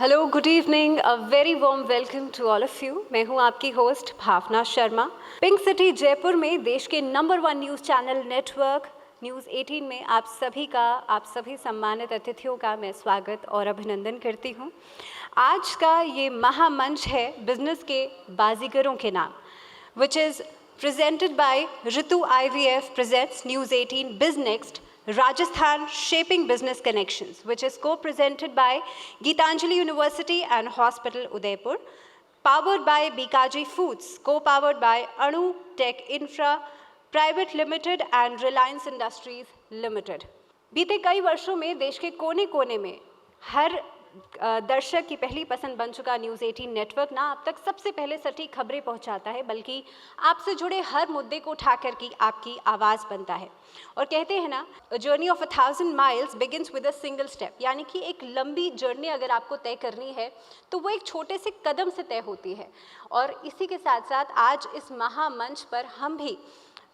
Hello, good evening, a very warm welcome to all of you. मैं हूं आपकी host Bhavna Sharma. Pink city Jaipur में देश के number 1 news channel network news 18 में आप सभी सम्मानित अतिथियों का मैं स्वागत और अभिनंदन करती हूं। आज का ये महामंच है बिजनेस के बाजीगरों के नाम, which is presented by Ritu IVF presents News 18 BizNext Rajasthan Shaping Business Connections, which is co-presented by Geetanjali University and Hospital Udaipur, powered by Bikaji Foods, co-powered by Anu Tech Infra Private Limited and Reliance Industries Limited. बीते कई वर्षों में देश के कोने कोने में हर दर्शक की पहली पसंद बन चुका न्यूज़ 18 नेटवर्क ना अब तक सबसे पहले सटीक खबरें पहुंचाता है, बल्कि आपसे जुड़े हर मुद्दे को उठाकर की आपकी आवाज़ बनता है। और कहते हैं ना, a journey of 1000 miles begins with a single step, यानी कि एक लंबी जर्नी अगर आपको तय करनी है तो वो एक छोटे से कदम से तय होती है। और इसी के साथ साथ आज इस महामंच पर हम भी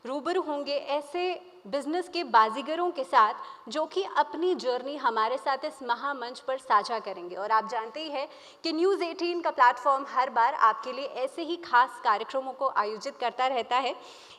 रूबरू होंगे ऐसे बिजनेस के बाजीगरों के साथ जो कि अपनी जर्नी हमारे साथ इस महामंच पर साझा करेंगे। और आप जानते ही हैं कि न्यूज़ 18 का प्लेटफॉर्म हर बार आपके लिए ऐसे ही खास कार्यक्रमों को आयोजित करता रहता है।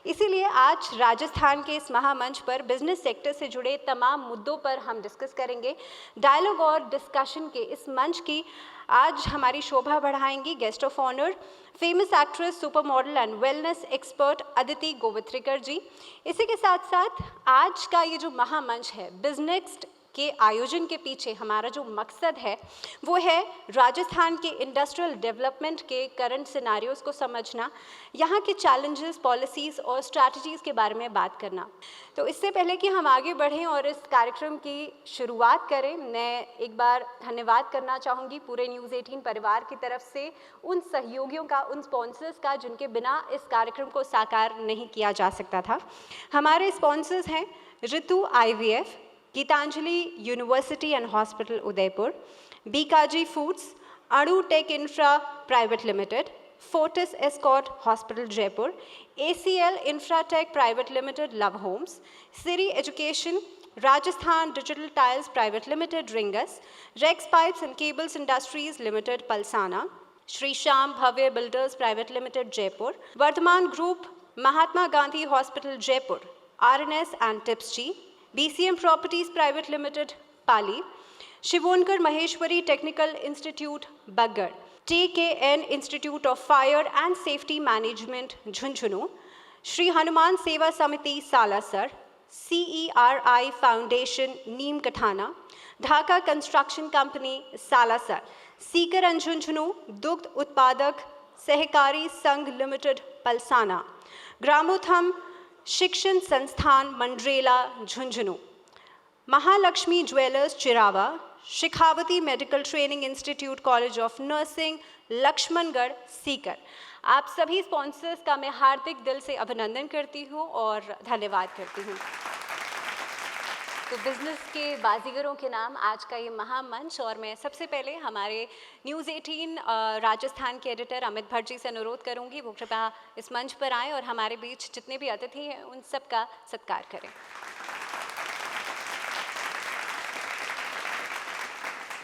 इसीलिए आज राजस्थान के इस महामंच पर बिजनेस सेक्टर से जुड़े तमाम मुद्दों पर हम डिस्कस करेंगे। डायलॉग और डिस्कशन के इस मंच की आज हमारी शोभा बढ़ाएंगी guest of honour famous actress, supermodel and wellness expert Aditi Gowitrikar ji. इसी के साथ साथ आज का ये जो महामंच है बिजनेक्स्ट के आयोजन के पीछे हमारा जो मकसद है वो है राजस्थान के इंडस्ट्रियल डेवलपमेंट के करंट सिनारियोज को समझना, यहाँ के चैलेंजेस, पॉलिसीज़ और स्ट्रैटेजीज़ के बारे में बात करना। तो इससे पहले कि हम आगे बढ़ें और इस कार्यक्रम की शुरुआत करें, मैं एक बार धन्यवाद करना चाहूँगी पूरे न्यूज़ 18 परिवार की तरफ से उन सहयोगियों का, उन स्पॉन्सर्स का जिनके बिना इस कार्यक्रम को साकार नहीं किया जा सकता था। हमारे स्पॉन्सर्स हैं Ritu IVF, Geetanjali university and hospital Udaipur, Bikaji foods, Anu take infra private limited, Fortis escort hospital Jaipur, ACL Infratech private limited love Holmes, Siri education, Rajasthan digital tiles private Limited Ringas, Rex Pipes and Cables Industries Limited Palsana, Shri Shyam Bhavya Builders Private Limited Jaipur, Vardhman Group, Mahatma Gandhi Hospital Jaipur, RNS and tips G, BCM properties private limited Pali, Shivonkar Maheshwari Technical Institute Baggad, TKN Institute of Fire and Safety Management Jhunjhunu, Shri Hanuman Seva Samiti Salasar, CERI Foundation Neem Kathana, Dhaka Construction Company Salasar, Sikar and Jhunjhunu Dugdh Utpadak Sahakari Sangh Limited Palsana, Gramotham Shikshan Sansthan Mandrela Jhunjhunu, Mahalakshmi jewellers Chirawa, Shekhawati Medical Training Institute College of Nursing Laxmangarh Sikar. आप सभी sponsors का मैं हार्दिक दिल से अभिनंदन करती हूँ और धन्यवाद करती हूँ। तो बिजनेस के बाजीगरों के नाम आज का ये महामंच, और मैं सबसे पहले हमारे न्यूज़ 18 राजस्थान के एडिटर अमित भट्ट जी से अनुरोध करूंगी वो कृपया इस मंच पर आएं और हमारे बीच जितने भी अतिथि हैं उन सब का सत्कार करें।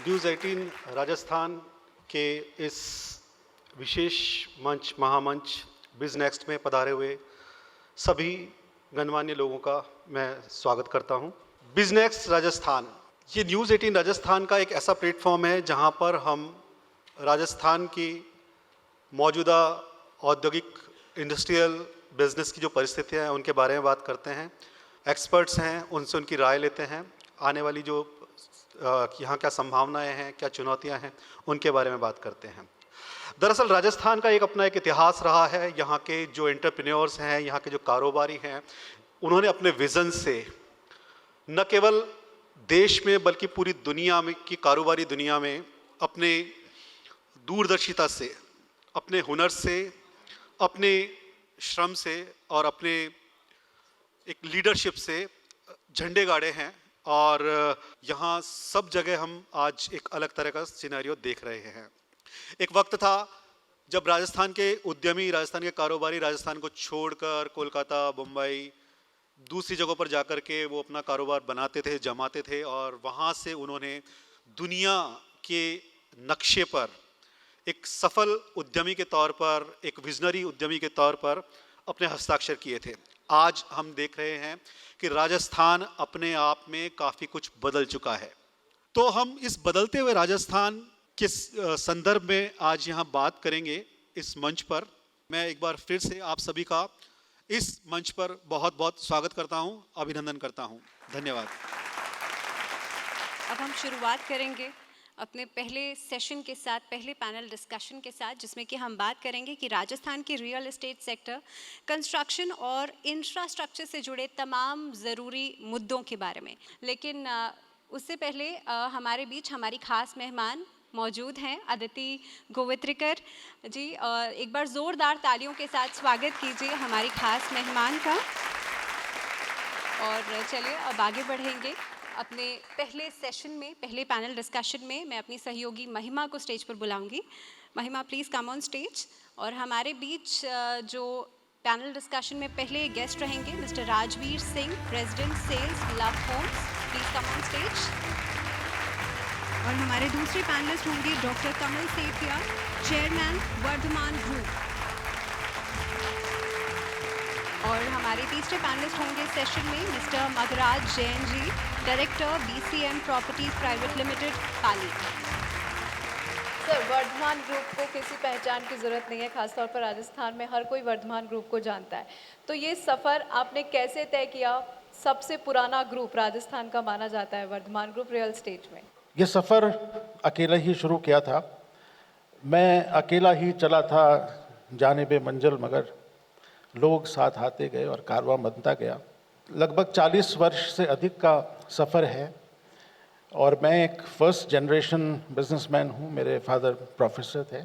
न्यूज़ 18 राजस्थान के इस विशेष मंच महामंच बिजनेक्स्ट में पधारे हुए सभी गणमान्य लोगों का मैं स्वागत करता हूं। बिजनेक्स्ट राजस्थान, ये न्यूज़ 18 राजस्थान का एक ऐसा प्लेटफॉर्म है जहां पर हम राजस्थान की मौजूदा औद्योगिक इंडस्ट्रियल बिजनेस की जो परिस्थितियां हैं उनके बारे में बात करते हैं, एक्सपर्ट्स हैं उनसे उनकी राय लेते हैं, आने वाली जो यहाँ क्या संभावनाएं हैं, क्या चुनौतियां हैं, उनके बारे में बात करते हैं। दरअसल राजस्थान का अपना एक इतिहास रहा है। यहाँ के जो एंटरप्रेन्योर्स हैं, यहाँ के जो कारोबारी हैं, उन्होंने अपने विज़न से न केवल देश में बल्कि पूरी दुनिया में की कारोबारी दुनिया में अपने दूरदर्शिता से, अपने हुनर से, अपने श्रम से और अपने एक लीडरशिप से झंडे गाड़े हैं। और यहाँ सब जगह हम आज एक अलग तरह का सिनेरियो देख रहे हैं। एक वक्त था जब राजस्थान के उद्यमी, राजस्थान के कारोबारी राजस्थान को छोड़कर कोलकाता, मुंबई, दूसरी जगहों पर जाकर के वो अपना कारोबार बनाते थे, जमाते थे और वहाँ से उन्होंने दुनिया के नक्शे पर, एक सफल उद्यमी के तौर पर, एक विजनरी उद्यमी के तौर पर अपने हस्ताक्षर किए थे। आज हम देख रहे हैं कि राजस्थान अपने आप में काफ़ी कुछ बदल चुका है। तो हम इस बदलते हुए राजस्थान के संदर्भ में आज यहाँ बात करेंगे इस मंच पर। मैं एक बार फिर से आप सभी का इस मंच पर बहुत बहुत स्वागत करता हूँ, अभिनंदन करता हूँ। धन्यवाद। अब हम शुरुआत करेंगे अपने पहले सेशन के साथ, पहले पैनल डिस्कशन के साथ, जिसमें कि हम बात करेंगे कि राजस्थान के रियल एस्टेट सेक्टर, कंस्ट्रक्शन और इंफ्रास्ट्रक्चर से जुड़े तमाम ज़रूरी मुद्दों के बारे में। लेकिन उससे पहले हमारे बीच हमारी खास मेहमान मौजूद हैं, अदिति गोवित्रिकर जी। एक बार ज़ोरदार तालियों के साथ स्वागत कीजिए हमारी खास मेहमान का। और चलिए अब आगे बढ़ेंगे अपने पहले सेशन में, पहले पैनल डिस्कशन में। मैं अपनी सहयोगी महिमा को स्टेज पर बुलाऊंगी। महिमा, प्लीज़ कम ऑन स्टेज। और हमारे बीच जो पैनल डिस्कशन में पहले गेस्ट रहेंगे, mister Rajveer Singh, president sales, Love Homes, please come on stage. और हमारे दूसरे पैनलिस्ट होंगे doctor Kamal Sethia, chairman Vardhman Group. और हमारे तीसरे पैनलिस्ट होंगे सेशन में mister Magraj Jain ji, director BCM properties private limited, Pali. Sir, Vardhman Group को किसी पहचान की ज़रूरत नहीं है, खासतौर पर राजस्थान में हर कोई वर्धमान ग्रुप को जानता है। तो ये सफ़र आपने कैसे तय किया? सबसे पुराना ग्रुप राजस्थान का माना जाता है वर्धमान ग्रुप रियल एस्टेट में। ये सफ़र अकेला ही शुरू किया था। मैं अकेला ही चला था जानिबे मंजिल, मगर लोग साथ आते गए और कारवां बनता गया। लगभग 40 वर्ष से अधिक का सफ़र है और मैं एक फर्स्ट जनरेशन बिजनेसमैन हूँ। मेरे फादर प्रोफेसर थे।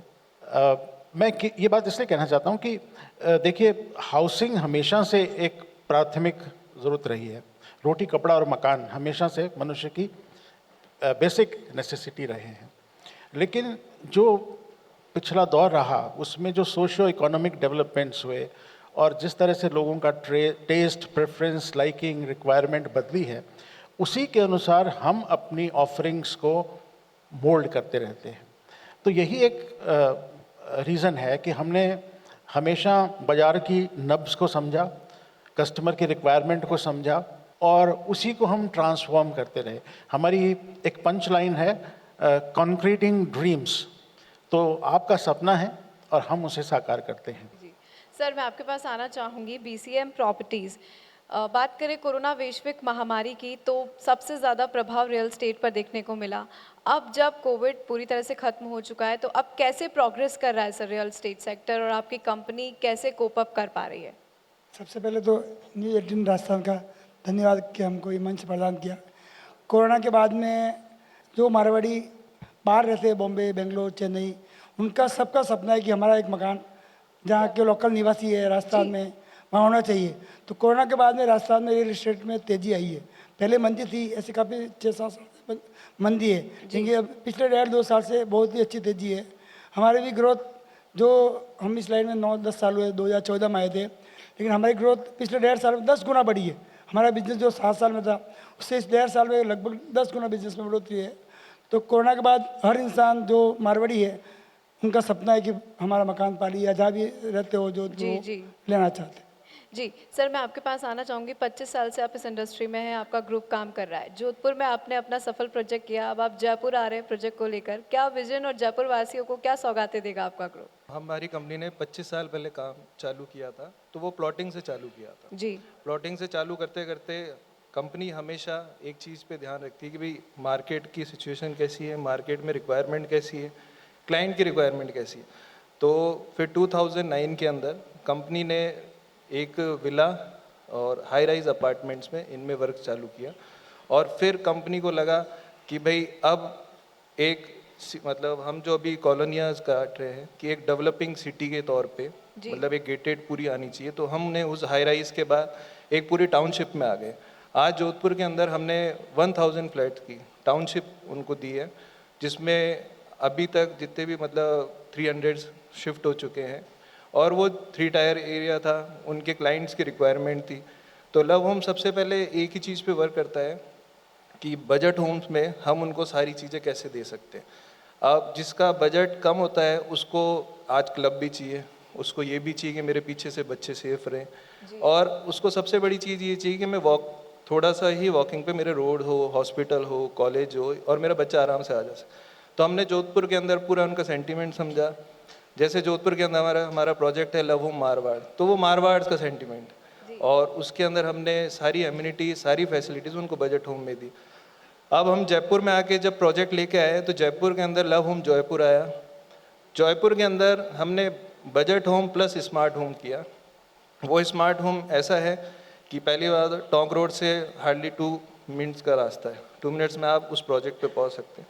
मैं ये बात इसलिए कहना चाहता हूँ कि देखिए, हाउसिंग हमेशा से एक प्राथमिक ज़रूरत रही है। रोटी, कपड़ा और मकान हमेशा से मनुष्य की बेसिक नेसेसिटी रहे हैं। लेकिन जो पिछला दौर रहा, उसमें जो सोशियो इकोनॉमिक डेवलपमेंट्स हुए और जिस तरह से लोगों का टेस्ट, प्रेफरेंस, लाइकिंग, रिक्वायरमेंट बदली है, उसी के अनुसार हम अपनी ऑफरिंग्स को मोल्ड करते रहते हैं। तो यही एक रीज़न है कि हमने हमेशा बाज़ार की नब्ज़ को समझा, कस्टमर की रिक्वायरमेंट को समझा और उसी को हम ट्रांसफॉर्म करते रहे। हमारी एक पंच लाइन है, कॉन्क्रीटिंग ड्रीम्स। तो आपका सपना है और हम उसे साकार करते हैं। सर, मैं आपके पास आना चाहूँगी। BCM प्रॉपर्टीज़, बात करें कोरोना वैश्विक महामारी की, तो सबसे ज़्यादा प्रभाव रियल एस्टेट पर देखने को मिला। अब जब कोविड पूरी तरह से ख़त्म हो चुका है, तो अब कैसे प्रोग्रेस कर रहा है सर रियल एस्टेट सेक्टर और आपकी कंपनी कैसे कोप अप कर पा रही है? सबसे पहले तो न्यूज़ 18 राजस्थान का धन्यवाद कि हमको ये मंच प्रदान किया। कोरोना के बाद में जो मारवाड़ी बाहर रहते हैं, बॉम्बे, बेंगलोर, चेन्नई, उनका सबका सपना है कि हमारा एक मकान जहाँ के लोकल निवासी है राजस्थान में, वहाँ होना चाहिए। तो कोरोना के बाद में राजस्थान में रियल एस्टेट में तेज़ी आई है। पहले मंदी थी, ऐसे काफ़ी 6-7 साल से मंदी है, लेकिन अब पिछले 1.5-2 साल से बहुत ही अच्छी तेज़ी है। हमारे भी ग्रोथ, जो हम इस लाइन में 9-10 साल हुए, 2014 में आए थे, लेकिन हमारी ग्रोथ पिछले 1.5 साल में 10 गुना बढ़ी है। हमारा बिजनेस जो 7 साल में था, उससे इस 1.5 साल में लगभग 10 गुना बिजनेस में बढ़ोतरी है। तो कोरोना के बाद हर इंसान जो मारवाड़ी है, उनका सपना है कि हमारा मकान पाली या जहाँ भी रहते हो जो लेना चाहते हैं। जी सर, मैं आपके पास आना चाहूँगी। 25 साल से आप इस इंडस्ट्री में हैं, आपका ग्रुप काम कर रहा है। जोधपुर में आपने अपना सफल प्रोजेक्ट किया, अब आप जयपुर आ रहे हैं प्रोजेक्ट को लेकर। क्या विजन और जयपुर वासियों को क्या सौगातें देगा आपका ग्रुप? हमारी कंपनी ने 25 साल पहले काम चालू किया था, तो वो प्लॉटिंग से चालू किया था। जी, प्लॉटिंग से चालू करते करते कंपनी हमेशा एक चीज़ पे ध्यान रखती है कि भाई मार्केट की सिचुएशन कैसी है, मार्केट में रिक्वायरमेंट कैसी है, क्लाइंट की रिक्वायरमेंट कैसी है। तो फिर 2009 के अंदर कंपनी ने एक विला और हाई राइज अपार्टमेंट्स में इनमें वर्क चालू किया। और फिर कंपनी को लगा कि भाई अब एक मतलब हम जो अभी कॉलोनियाज काट रहे हैं कि एक डेवलपिंग सिटी के तौर पे, मतलब एक गेटेड पूरी आनी चाहिए। तो हमने उस हाई राइज के बाद एक पूरी टाउनशिप में आ गए। आज जोधपुर के अंदर हमने 1000 फ्लैट की टाउनशिप उनको दी है, जिसमें अभी तक जितने भी मतलब 300 शिफ्ट हो चुके हैं। और वो 3 टायर एरिया था, उनके क्लाइंट्स की रिक्वायरमेंट थी। तो लव होम सबसे पहले एक ही चीज़ पे वर्क करता है कि बजट होम्स में हम उनको सारी चीज़ें कैसे दे सकते हैं। अब जिसका बजट कम होता है उसको आज क्लब भी चाहिए, उसको ये भी चाहिए कि मेरे पीछे से बच्चे सेफ रहें, और उसको सबसे बड़ी चीज़ ये चाहिए कि मैं थोड़ा सा ही वॉकिंग पे मेरे रोड हो, हॉस्पिटल हो, कॉलेज हो, और मेरा बच्चा आराम से आ जा सके। तो हमने जोधपुर के अंदर पूरा उनका सेंटीमेंट समझा। जैसे जोधपुर के अंदर हमारा प्रोजेक्ट है लव होम मारवाड़, तो वो मारवाड़ का सेंटीमेंट, और उसके अंदर हमने सारी एम्यूनिटी, सारी फैसिलिटीज़ उनको बजट होम में दी। अब हम जयपुर में आके जब प्रोजेक्ट लेके आए तो जयपुर के अंदर लव होम जयपुर आया। जयपुर के अंदर हमने budget home plus smart home किया। वो स्मार्ट होम ऐसा है कि पहली बार टोंक रोड से हार्डली 2 मिनट्स का रास्ता है, 2 मिनट्स में आप उस प्रोजेक्ट पे पहुंच सकते हैं।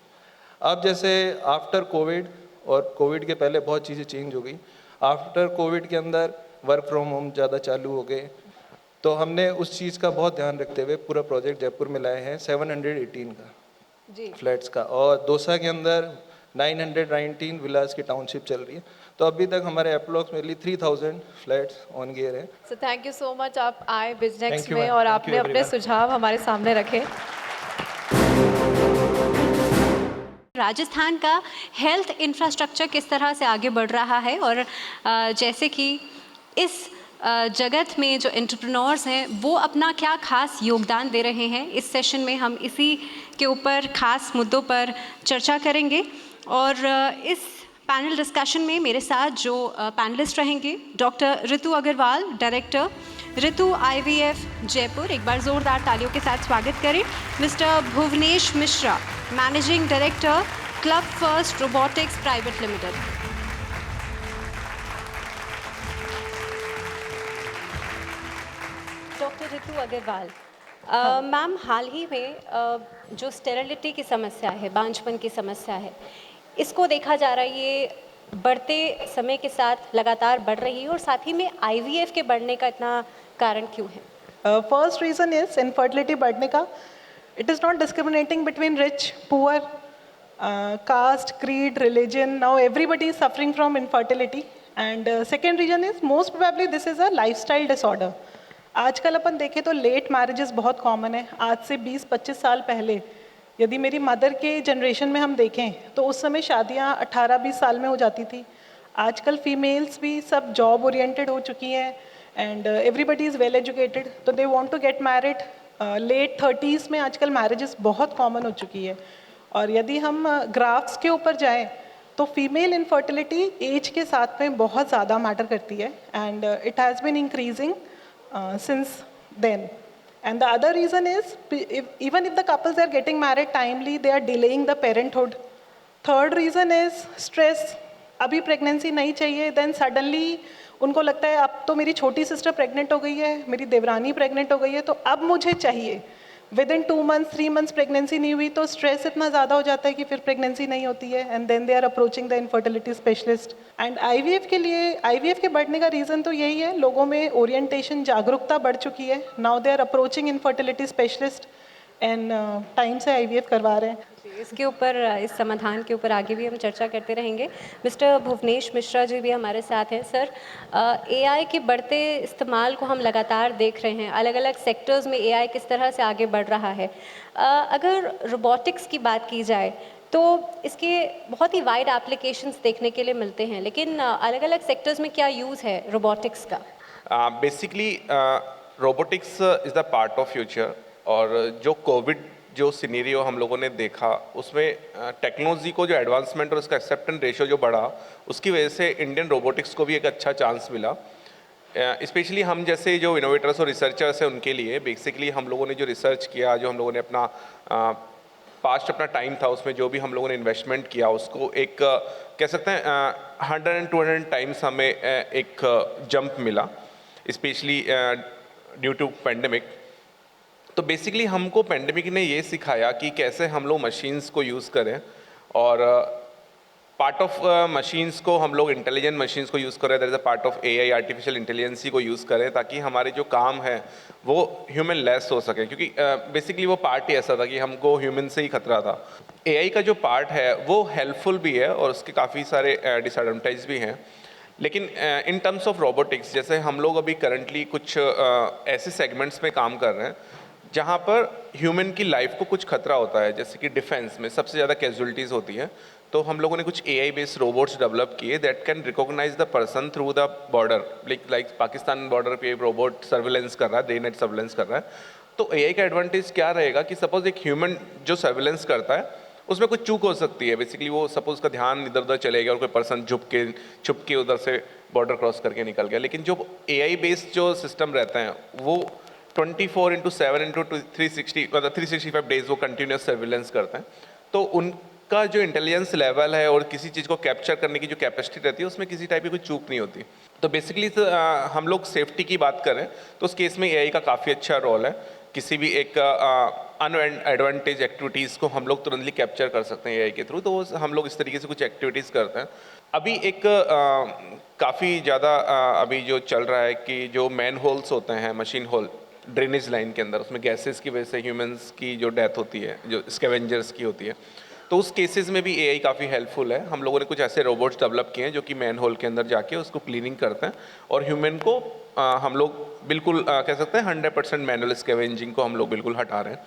अब जैसे आफ्टर कोविड, और कोविड के पहले बहुत चीज़ें चेंज हो गई, आफ्टर कोविड के अंदर वर्क फ्रॉम होम ज़्यादा चालू हो गए, तो हमने उस चीज़ का बहुत ध्यान रखते हुए पूरा प्रोजेक्ट जयपुर में लाए हैं 718 का जी। फ्लैट्स का, और दौसा के अंदर 919 विलास की टाउनशिप चल रही है। तो अभी तक हमारे अप्रोक्सीमेटली 3000 फ्लैट्स ऑन गियर हैं। So thank you so much, आप आए बिजनेस Thank you, में ma'am. और Thank आपने you, अपने everyone. सुझाव हमारे सामने रखे। राजस्थान का हेल्थ इंफ्रास्ट्रक्चर किस तरह से आगे बढ़ रहा है, और जैसे कि इस जगत में जो एंटरप्रेन्योर्स हैं वो अपना क्या खास योगदान दे रहे हैं, इस सेशन में हम इसी के ऊपर खास मुद्दों पर चर्चा करेंगे। और इस पैनल डिस्कशन में मेरे साथ जो पैनलिस्ट रहेंगे, doctor Ritu Agarwal, director Ritu IVF Jaipur, एक बार ज़ोरदार तालियों के साथ स्वागत करें। Mister Bhuvnesh Mishra, managing director Club First Robotics Private Limited. Doctor Ritu Agarwal, ma'am, हाल ही में जो स्टेरिलिटी की समस्या है, बांझपन की समस्या है, इसको देखा जा रहा है ये बढ़ते समय के साथ लगातार बढ़ रही है, और साथ ही में IVF के बढ़ने का इतना कारण क्यों है? फर्स्ट रीज़न इज इनफर्टिलिटी बढ़ने का। It is not discriminating between rich poor, caste, creed, religion. Now everybody is suffering from infertility. And second reason is most probably this is a lifestyle disorder. आजकल अपन देखें तो late marriages बहुत common है। आज से 20-25 साल पहले यदि मेरी मदर के जनरेशन में हम देखें तो उस समय शादियां 18-20 साल में हो जाती थी। आजकल फीमेल्स भी सब जॉब ओरिएंटेड हो चुकी हैं, and everybody is well educated, तो they want to get married. Late 30s में आजकल मैरिजेस बहुत कॉमन हो चुकी है। और यदि हम ग्राफ्स के ऊपर जाएं तो फीमेल इनफर्टिलिटी एज के साथ में बहुत ज़्यादा मैटर करती है, and it has been increasing since then. And the other reason is, even if the couples are getting married timely, they are delaying the parenthood. Third reason is stress. अभी pregnancy नहीं चाहिए, then suddenly उनको लगता है अब तो मेरी छोटी सिस्टर प्रेग्नेंट हो गई है, मेरी देवरानी प्रेग्नेंट हो गई है, तो अब मुझे चाहिए। With in 2 months 3 months pregnancy नहीं हुई तो स्ट्रेस इतना ज़्यादा हो जाता है कि फिर प्रेगनेंसी नहीं होती है, and then they are approaching the infertility specialist. And IVF के लिए, IVF के बढ़ने का रीज़न तो यही है, लोगों में ओरिएंटेशन, जागरूकता बढ़ चुकी है। Now they are approaching infertility specialist and time से IVF करवा रहे हैं। इसके ऊपर, इस समाधान के ऊपर आगे भी हम चर्चा करते रहेंगे। मिस्टर भुवनेश मिश्रा जी भी हमारे साथ हैं। सर, AI के बढ़ते इस्तेमाल को हम लगातार देख रहे हैं, अलग अलग सेक्टर्स में AI किस तरह से आगे बढ़ रहा है। अगर रोबोटिक्स की बात की जाए तो इसके बहुत ही वाइड एप्लीकेशंस देखने के लिए मिलते हैं, लेकिन अलग अलग सेक्टर्स में क्या यूज़ है रोबोटिक्स का? Basically robotics is the part of future, और जो कोविड जो सिनेरियो हम लोगों ने देखा उसमें टेक्नोलॉजी को जो एडवांसमेंट और उसका एक्सेप्टेंस रेशियो जो बढ़ा, उसकी वजह से इंडियन रोबोटिक्स को भी एक अच्छा चांस मिला। स्पेशली हम जैसे जो इनोवेटर्स और रिसर्चर्स हैं उनके लिए बेसिकली हम लोगों ने जो रिसर्च किया, जो हम लोगों ने अपना पास्ट अपना टाइम था उसमें जो भी हम लोगों ने इन्वेस्टमेंट किया, उसको एक कह सकते हैं 100 and 200 टाइम्स हमें एक जंप मिला, स्पेशली ड्यू टू पेंडेमिक। तो बेसिकली हमको पेंडेमिक ने ये सिखाया कि कैसे हम लोग मशीन्स को यूज़ करें, और पार्ट ऑफ मशीन्स को हम लोग इंटेलिजेंट मशीन्स को यूज़ करें, that is a part of AI, artificial intelligence को यूज़ करें, ताकि हमारे जो काम है वो ह्यूमन लेस हो सके। क्योंकि बेसिकली वो पार्ट ही ऐसा था कि हमको ह्यूमन से ही खतरा था। AI का जो पार्ट है वो हेल्पफुल भी है और उसके काफ़ी सारे डिसएडवांटेज भी हैं। लेकिन इन टर्म्स ऑफ रोबोटिक्स, जैसे हम लोग अभी करंटली कुछ ऐसे सेगमेंट्स में काम कर रहे हैं जहाँ पर ह्यूमन की लाइफ को कुछ खतरा होता है, जैसे कि डिफेंस में सबसे ज़्यादा कैजुअलिटीज़ होती है, तो हम लोगों ने कुछ AI बेस्ड रोबोट्स डेवलप किए that can recognise the person through the border, like Pakistan border पे रोबोट सर्विलेंस कर रहा है, डे नाइट सर्विलेंस कर रहा है। तो AI का एडवांटेज क्या रहेगा कि सपोज एक ह्यूमन जो सर्विलेंस करता है उसमें कुछ चूक हो सकती है, बेसिकली वो सपोज का ध्यान इधर उधर चले गया और कोई पर्सन छुप के उधर से बॉर्डर क्रॉस करके निकल गया। लेकिन जो AI बेस्ड जो सिस्टम रहते हैं वो 24/7/360 मतलब 365 डेज वो कंटिन्यूस सर्विलेंस करते हैं। तो उनका जो इंटेलिजेंस लेवल है और किसी चीज़ को कैप्चर करने की जो कैपेसिटी रहती है उसमें किसी टाइप की कोई चूक नहीं होती। तो बेसिकली हम लोग सेफ्टी की बात करें तो उस केस में AI का काफ़ी अच्छा रोल है। किसी भी एक अनएडवांटेज एक्टिविटीज़ को हम लोग तुरंतली कैप्चर कर सकते हैं AI के थ्रू, तो वो हम लोग इस तरीके से कुछ एक्टिविटीज़ करते हैं। अभी एक काफ़ी ज़्यादा अभी जो चल रहा है कि जो मैन होल्स होते हैं, मशीन होल ड्रेनेज लाइन के अंदर, उसमें गैसेस की वजह से ह्यूमंस की जो डेथ होती है, जो स्कैवेंजर्स की होती है, तो उस केसेस में भी AI काफ़ी हेल्पफुल है। हम लोगों ने कुछ ऐसे रोबोट्स डेवलप किए हैं जो कि मैन होल के अंदर जाके उसको क्लीनिंग करते हैं और ह्यूमन को हम लोग बिल्कुल कह सकते हैं 100% मैनुअल स्कैवेंजिंग को हम लोग बिल्कुल हटा रहे हैं।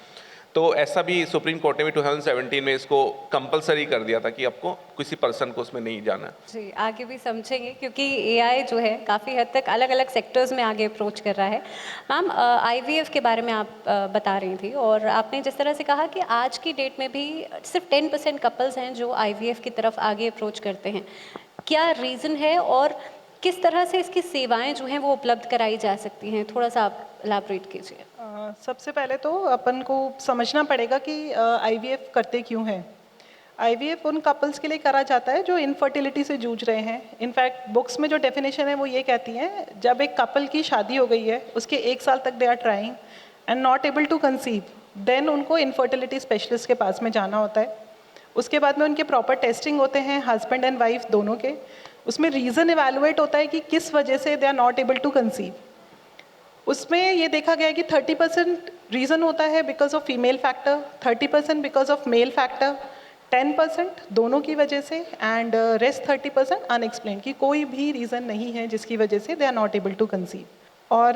तो ऐसा भी सुप्रीम कोर्ट ने भी 2017 में इसको कंपलसरी कर दिया था कि आपको किसी पर्सन को उसमें नहीं जाना है। जी, आगे भी समझेंगे क्योंकि AI जो है काफ़ी हद तक अलग अलग सेक्टर्स में आगे अप्रोच कर रहा है। मैम, IVF के बारे में आप बता रही थी और आपने जिस तरह से कहा कि आज की डेट में भी सिर्फ 10% कपल्स हैं जो IVF की तरफ आगे अप्रोच करते हैं। क्या रीज़न है और किस तरह से इसकी सेवाएं जो हैं वो उपलब्ध कराई जा सकती हैं? थोड़ा सा आप एलैबोरेट कीजिए। सबसे पहले तो अपन को समझना पड़ेगा कि IVF करते क्यों हैं। IVF उन कपल्स के लिए करा जाता है जो इनफर्टिलिटी से जूझ रहे हैं। इनफैक्ट बुक्स में जो डेफिनेशन है वो ये कहती है, जब एक कपल की शादी हो गई है, उसके 1 साल तक they are trying and not able to conceive, then उनको इनफर्टिलिटी स्पेशलिस्ट के पास में जाना होता है। उसके बाद में उनके प्रॉपर टेस्टिंग होते हैं, हस्बैंड एंड वाइफ दोनों के। उसमें रीज़न इवैल्यूएट होता है कि किस वजह से they are not able to conceive. उसमें ये देखा गया है कि 30% रीज़न होता है because of female factor, 30% because of male factor, 10% दोनों की वजह से एंड रेस्ट 30% अनएक्सप्लेन, कि कोई भी रीज़न नहीं है जिसकी वजह से they are not able to conceive. और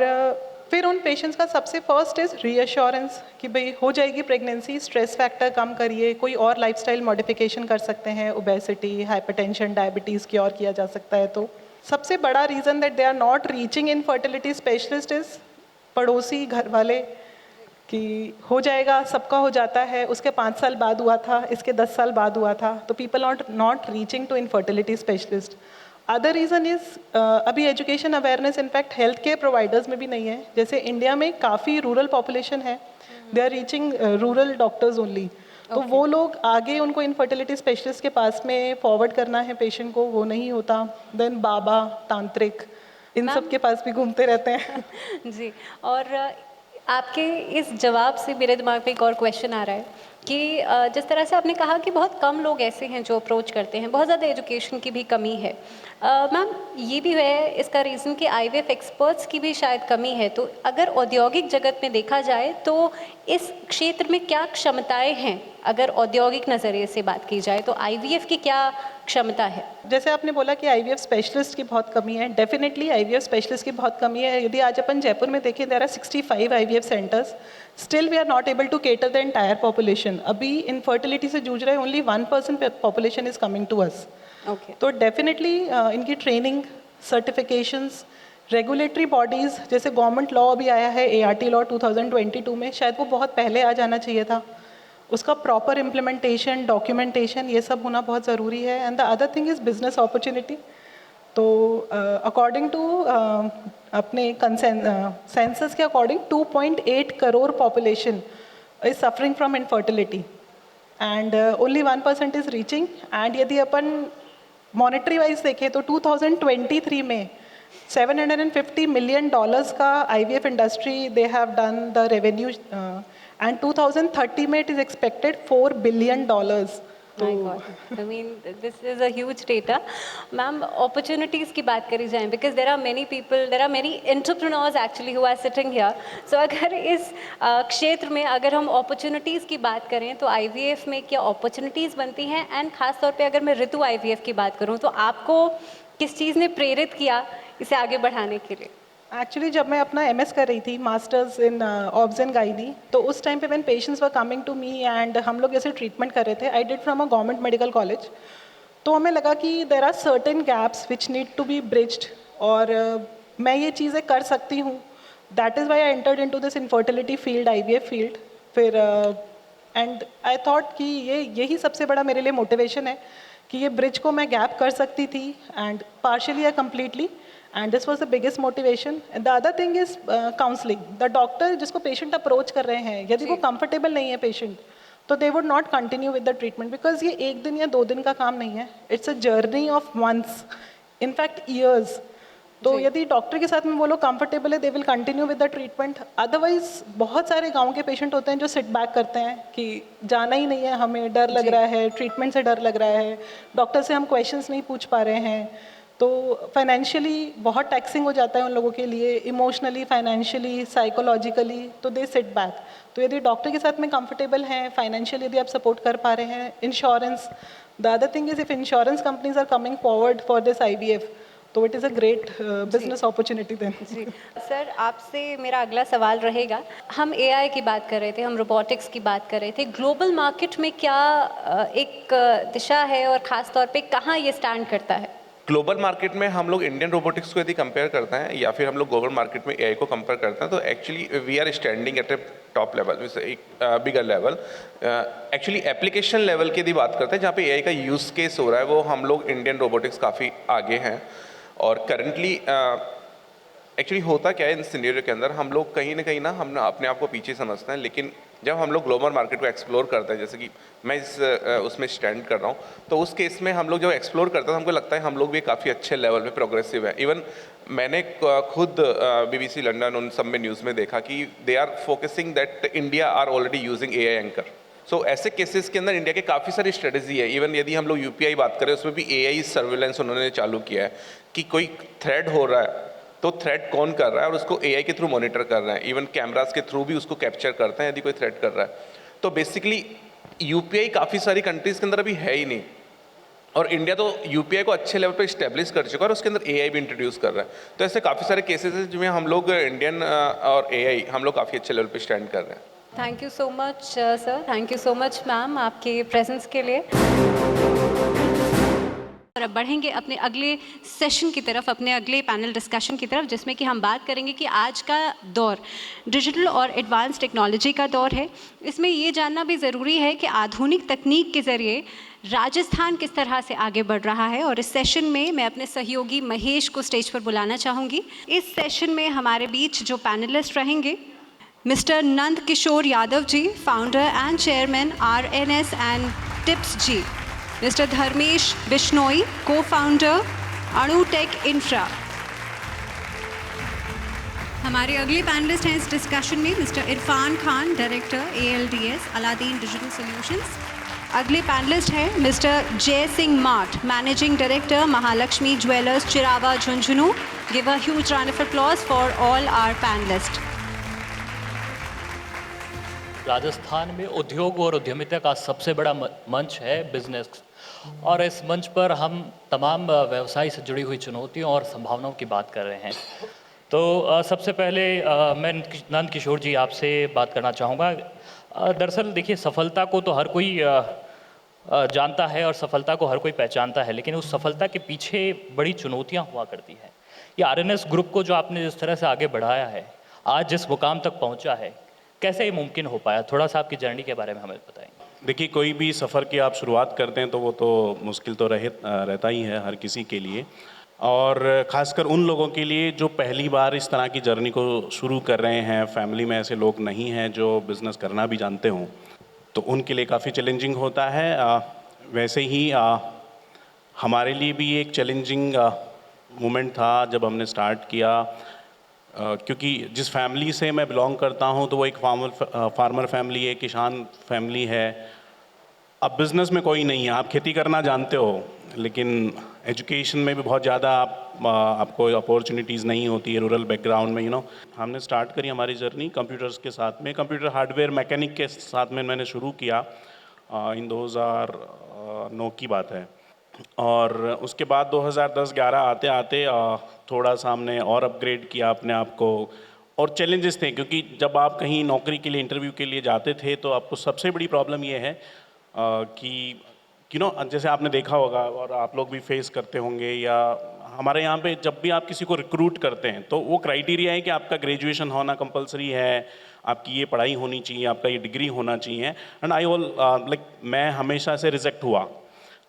फिर उन पेशेंट्स का सबसे फर्स्ट इज़ रीअश्योरेंस कि भाई हो जाएगी प्रेगनेंसी, स्ट्रेस फैक्टर कम करिए, कोई और लाइफस्टाइल मॉडिफिकेशन कर सकते हैं, ओबेसिटी, हाइपरटेंशन, डायबिटीज़ क्योर किया जा सकता है। तो सबसे बड़ा reason that they are not reaching infertility specialist is पड़ोसी, घर वाले, कि हो जाएगा, सबका हो जाता है, उसके 5 साल बाद हुआ था, इसके 10 साल बाद हुआ था, तो people are not reaching to infertility specialist. Other reason is अभी education awareness in fact health care providers में भी नहीं है। जैसे इंडिया में काफ़ी रूरल पॉपुलेशन है, they are reaching rural doctors only, तो वो लोग आगे उनको इनफर्टिलिटी स्पेशलिस्ट के पास में फॉरवर्ड करना है पेशेंट को, वो नहीं होता। देन बाबा, तांत्रिक, इन सब के पास भी घूमते रहते हैं। जी, और आपके इस जवाब से मेरे दिमाग में एक और क्वेश्चन आ रहा है कि जिस तरह से आपने कहा कि बहुत कम लोग ऐसे हैं जो अप्रोच करते हैं, बहुत ज़्यादा एजुकेशन की भी कमी है। मैम, ये भी है इसका रीज़न कि IVF एक्सपर्ट्स की भी शायद कमी है। तो अगर औद्योगिक जगत में देखा जाए तो इस क्षेत्र में क्या क्षमताएं हैं? अगर औद्योगिक नज़रिए से बात की जाए तो IVF की क्या क्षमता है? जैसे आपने बोला कि IVF स्पेशलिस्ट की बहुत कमी है, डेफिनेटली IVF स्पेशलिस्ट की बहुत कमी है। यदि आज अपन जयपुर में देखें, there are 65 IVF centres, still we are not able to cater the entire population. अभी इनफर्टिलिटी से जूझ रहे only 1% population is coming to us. तो डेफिनेटली इनकी ट्रेनिंग, सर्टिफिकेशंस, रेगुलेटरी बॉडीज़, जैसे गवर्नमेंट लॉ अभी आया है ART लॉ 2022 में, शायद वो बहुत पहले आ जाना चाहिए था। उसका प्रॉपर इम्प्लीमेंटेशन, डॉक्यूमेंटेशन, ये सब होना बहुत ज़रूरी है। And the other thing is business opportunity. तो अकॉर्डिंग टू अपने सेंसस के according 2.8 crore population is suffering from infertility and only 1% is reaching. And यदि अपन मॉनेटरी वाइज देखें तो 2023 में $750 मिलियन का IVF industry they have done the revenue, and 2030 में it is expected $4 billion. My God, I mean this is a huge data. Ma'am, opportunities की बात करी जाए, because there are many people, there are many entrepreneurs actually who are sitting here. So अगर इस क्षेत्र में अगर हम opportunities की बात करें तो IVF में क्या opportunities बनती हैं? एंड ख़ास तौर पे अगर मैं ऋतु IVF की बात करूं तो आपको किस चीज़ ने प्रेरित किया इसे आगे बढ़ाने के लिए? एक्चुअली जब मैं अपना एमएस कर रही थी, masters in obs and gynae, तो उस टाइम पे when patients were coming to me and हम लोग जैसे ट्रीटमेंट कर रहे थे, I did from a government medical college, तो हमें लगा कि there are certain gaps which need to be bridged, और मैं ये चीज़ें कर सकती हूँ. That is why I entered into this infertility field, IVF field. फिर एंड आई थॉट कि यही सबसे बड़ा मेरे लिए मोटिवेशन है कि ये ब्रिज को मैं गैप कर सकती थी, एंड पार्शियली या completely, and this was the biggest motivation. The other thing is counselling. The doctor जिसको पेशेंट अप्रोच कर रहे हैं, यदि वो कंफर्टेबल नहीं है पेशेंट, तो they would not continue with the treatment, because ये 1 दिन या 2 दिन का काम नहीं है. It's a journey of months, in fact years. तो यदि डॉक्टर के साथ में वो लोग कंफर्टेबल है, they will continue with the treatment. Otherwise बहुत सारे गांव के पेशेंट होते हैं जो सिट बैक करते हैं कि जाना ही नहीं है, हमें डर लग रहा है, ट्रीटमेंट से डर लग रहा है, डॉक्टर से हम क्वेश्चंस नहीं पूछ पा रहे हैं. तो फाइनेंशियली बहुत टैक्सिंग हो जाता है उन लोगों के लिए, इमोशनली, फाइनेंशियली, साइकोलॉजिकली, तो दे सिट बैक. तो यदि डॉक्टर के साथ में कंफर्टेबल हैं, फाइनेंशियली यदि आप सपोर्ट कर पा रहे हैं, insurance, the other thing is if insurance companies are coming forward for this IVF, तो it is a great business opportunity then. जी सर, आपसे मेरा अगला सवाल रहेगा, हम एआई की बात कर रहे थे, हम रोबोटिक्स की बात कर रहे थे, ग्लोबल मार्केट में क्या एक दिशा है और ख़ास तौर पे कहाँ ये स्टैंड करता है? ग्लोबल मार्केट में हम लोग इंडियन रोबोटिक्स को यदि कंपेयर करते हैं या फिर हम लोग ग्लोबल मार्केट में एआई को कंपेयर करते हैं, तो actually we are standing at a top level, एक bigger level. Actually application level की यदि बात करते हैं जहाँ पे एआई का यूज़ केस हो रहा है, वो हम लोग इंडियन रोबोटिक्स काफ़ी आगे हैं. और करंटली एक्चुअली होता क्या है इन सिनेरियो के अंदर, हम लोग कहीं ना हम अपने आप को पीछे समझते हैं, लेकिन जब हम लोग ग्लोबल मार्केट को एक्सप्लोर करते हैं, जैसे कि मैं उसमें स्टैंड कर रहा हूँ, तो उस केस में हम लोग जब एक्सप्लोर करते हैं, हमको लगता है हम लोग भी काफ़ी अच्छे लेवल पे प्रोग्रेसिव है. इवन मैंने खुद BBC लंदन उन सब में न्यूज़ में देखा कि they are focusing that India are already using AI anchor. So ऐसे केसेस के अंदर इंडिया के काफ़ी सारी स्ट्रेटजी है. इवन यदि हम लोग UPI बात करें, उसमें भी AI सर्विलेंस उन्होंने चालू किया है कि कोई थ्रेड हो रहा है तो थ्रेड कौन कर रहा है, और उसको AI के थ्रू मॉनिटर कर रहे हैं. इवन कैमरास के थ्रू भी उसको कैप्चर करते हैं यदि कोई थ्रेड कर रहा है. तो बेसिकली UPI काफ़ी सारी कंट्रीज़ के अंदर अभी है ही नहीं, और इंडिया तो UPI को अच्छे लेवल पे इस्टेब्लिश कर चुका है और उसके अंदर AI भी इंट्रोड्यूस कर रहा है. तो ऐसे काफ़ी सारे केसेस हैं जिनमें हम लोग इंडियन और AI हम लोग काफ़ी अच्छे लेवल पे स्टैंड कर रहे हैं. Thank you so much sir, thank you so much ma'am आपके प्रेजेंस के लिए. और अब बढ़ेंगे अपने अगले सेशन की तरफ, अपने अगले पैनल डिस्कशन की तरफ, जिसमें कि हम बात करेंगे कि आज का दौर डिजिटल और एडवांस टेक्नोलॉजी का दौर है. इसमें ये जानना भी ज़रूरी है कि आधुनिक तकनीक के ज़रिए राजस्थान किस तरह से आगे बढ़ रहा है. और इस सेशन में मैं अपने सहयोगी महेश को स्टेज पर बुलाना चाहूँगी. इस सेशन में हमारे बीच जो पैनलिस्ट रहेंगे, mister Nand Kishore Yadav ji, founder and chairman RNS and tips G, mister Dharmesh Bishnoi, cofounder Anutech infra. हमारे अगले पैनलिस्ट हैं इस डिस्कशन में mister Irfan Khan, director ALDS Aladdin digital solutions. अगले पैनलिस्ट हैं mister Jai Singh Math, managing director Mahalakshmi jewellers Chirawa Jhunjhunu. Give a huge round of applause for all our panelist. Rajasthan में उद्योग और उद्यमिता का सबसे बड़ा मंच है बिजनेस, और इस मंच पर हम तमाम व्यवसाय से जुड़ी हुई चुनौतियों और संभावनाओं की बात कर रहे हैं. तो सबसे पहले मैं नंद किशोर जी आपसे बात करना चाहूँगा. दरअसल देखिए, सफलता को तो हर कोई जानता है और सफलता को हर कोई पहचानता है, लेकिन उस सफलता के पीछे बड़ी चुनौतियाँ हुआ करती हैं. ये RNS ग्रुप को जो आपने जिस तरह से आगे बढ़ाया है, आज जिस मुकाम तक पहुँचा है, कैसे ये मुमकिन हो पाया? थोड़ा सा आपकी जर्नी के बारे में हमें बताएं. देखिए, कोई भी सफ़र की आप शुरुआत करते हैं तो वो तो मुश्किल तो रहता ही है हर किसी के लिए, और ख़ासकर उन लोगों के लिए जो पहली बार इस तरह की जर्नी को शुरू कर रहे हैं. फैमिली में ऐसे लोग नहीं हैं जो बिज़नेस करना भी जानते हों, तो उनके लिए काफ़ी चैलेंजिंग होता है. वैसे ही हमारे लिए भी एक चैलेंजिंग मोमेंट था जब हमने स्टार्ट किया, क्योंकि जिस फैमिली से मैं बिलोंग करता हूं तो वो एक फार्मर फैमिली है, किसान फैमिली है. अब बिज़नेस में कोई नहीं है, आप खेती करना जानते हो, लेकिन एजुकेशन में भी बहुत ज़्यादा आपको अपॉर्चुनिटीज़ नहीं होती है रूरल बैकग्राउंड में. हमने स्टार्ट करी हमारी जर्नी कंप्यूटर्स के साथ में, कंप्यूटर हार्डवेयर मैकेनिक के साथ में मैंने शुरू किया. इन 2009 की बात है. और उसके बाद 2010-11 आते आते थोड़ा सा हमने और अपग्रेड किया अपने आप को। और चैलेंजेस थे, क्योंकि जब आप कहीं नौकरी के लिए इंटरव्यू के लिए जाते थे तो आपको सबसे बड़ी प्रॉब्लम ये है कि जैसे आपने देखा होगा और आप लोग भी फेस करते होंगे, या हमारे यहाँ पे जब भी आप किसी को रिक्रूट करते हैं तो वो क्राइटेरिया है कि आपका ग्रेजुएशन होना कंपलसरी है, आपकी ये पढ़ाई होनी चाहिए, आपका ये डिग्री होना चाहिए। एंड मैं हमेशा से रिजेक्ट हुआ।